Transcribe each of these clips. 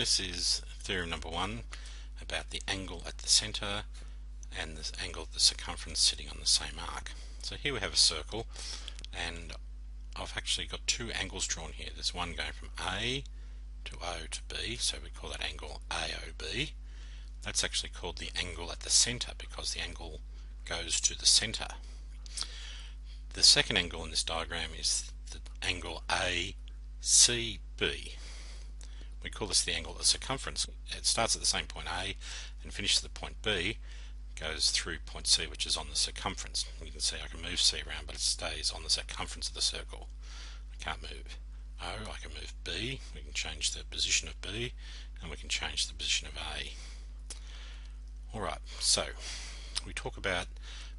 This is theorem number 1 about the angle at the centre and the angle at the circumference sitting on the same arc. So here we have a circle, and I've actually got two angles drawn here. There's one going from A to O to B, so we call that angle AOB. That's actually called the angle at the centre because the angle goes to the centre. The second angle in this diagram is the angle ACB. We call this the angle at the circumference. It starts at the same point A and finishes at the point B, goes through point C, which is on the circumference. You can see I can move C around, but it stays on the circumference of the circle. I can't move O, I can move B, we can change the position of B, and we can change the position of A. Alright, so we talk about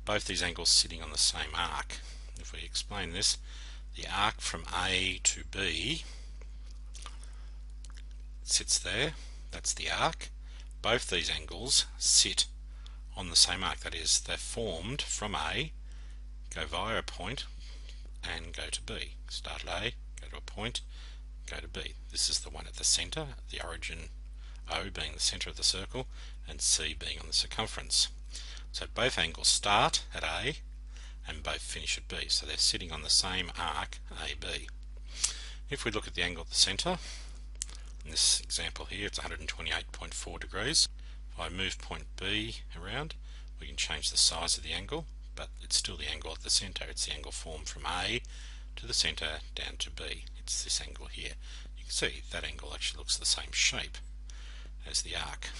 both these angles sitting on the same arc. If we explain this, the arc from A to B sits there, that's the arc. Both these angles sit on the same arc, that is, they're formed from A, go via a point and go to B. Start at A, go to a point, go to B. This is the one at the centre, the origin O being the centre of the circle and C being on the circumference. So both angles start at A and both finish at B, so they're sitting on the same arc AB. If we look at the angle at the centre, in this example here it's 128.4 degrees. If I move point B around, we can change the size of the angle, but it's still the angle at the centre. It's the angle formed from A to the centre down to B. It's this angle here. You can see that angle actually looks the same shape as the arc.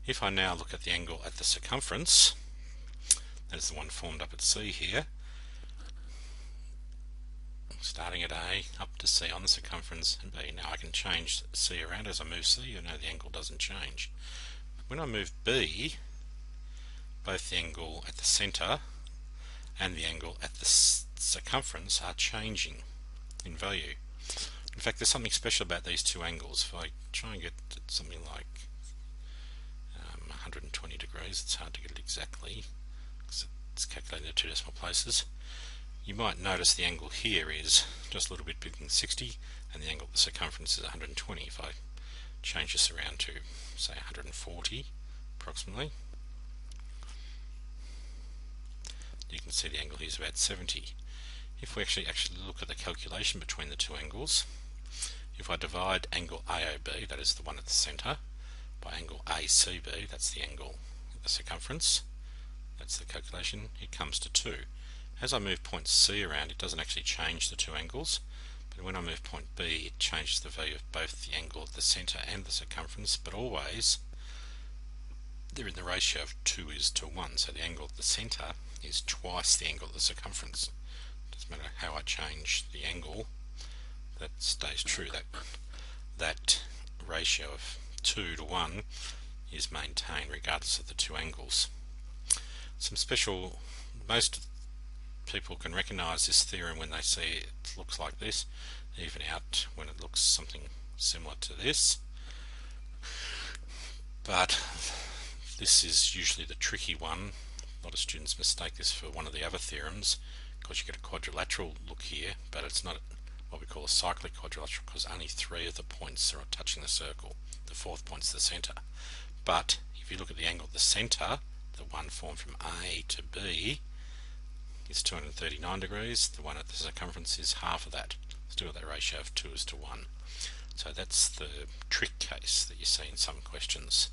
If I now look at the angle at the circumference, that is the one formed up at C here, starting at A up to C on the circumference and B. Now I can change C around as I move C, you know the angle doesn't change. When I move B, both the angle at the centre and the angle at the circumference are changing in value. In fact, there's something special about these two angles. If I try and get something like 120 degrees, it's hard to get it exactly because it's calculated in 2 decimal places. You might notice the angle here is just a little bit bigger than 60 and the angle at the circumference is 120. If I change this around to say 140 approximately, you can see the angle here is about 70. If we actually look at the calculation between the two angles, if I divide angle AOB, that is the one at the centre, by angle ACB, that's the angle at the circumference, that's the calculation, it comes to 2. As I move point C around, it doesn't actually change the two angles, but when I move point B, it changes the value of both the angle at the centre and the circumference, but always they're in the ratio of 2 is to 1, so the angle at the centre is twice the angle at the circumference. Doesn't matter how I change the angle, that stays true. That ratio of 2 to 1 is maintained regardless of the two angles. Most people can recognise this theorem when they see it looks like this, even out when it looks something similar to this. But this is usually the tricky one. A lot of students mistake this for one of the other theorems because you get a quadrilateral look here, but it's not what we call a cyclic quadrilateral because only 3 of the points are touching the circle. The fourth point's the centre. But if you look at the angle at the centre, the one formed from A to B is 239 degrees. The one at the circumference is half of that. Still that ratio of 2 is to 1. So that's the trick case that you see in some questions.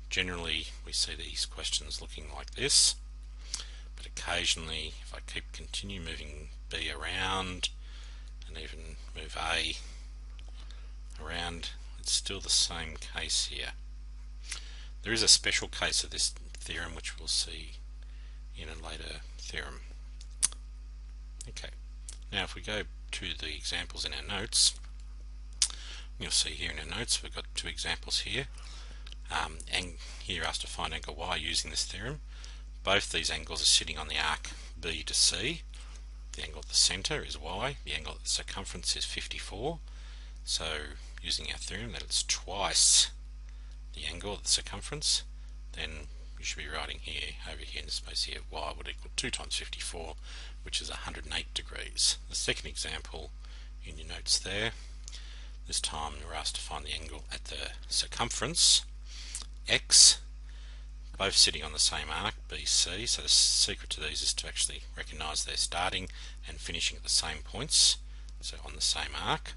Generally we see these questions looking like this, but occasionally if I continue moving B around and even move A around, it's still the same case here. There is a special case of this theorem which we'll see in a later theorem. Okay, now if we go to the examples in our notes, you'll see here in our notes we've got two examples here. And here asked to find angle Y using this theorem. Both these angles are sitting on the arc B to C. The angle at the centre is Y, the angle at the circumference is 54. So using our theorem that it's twice the angle at the circumference, then we should be writing here, over here in the space here, Y would equal 2 times 54, which is 108 degrees. The second example in your notes there, This time we're asked to find the angle at the circumference, x, both sitting on the same arc, BC. So the secret to these is to actually recognise they're starting and finishing at the same points, so on the same arc.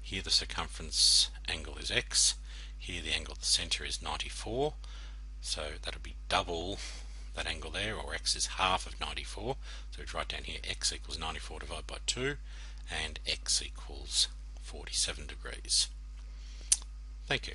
Here the circumference angle is x, here the angle at the centre is 94, so that'll be double that angle there, or x is half of 94. So we write down here x equals 94 divided by 2, and x equals 47 degrees. Thank you.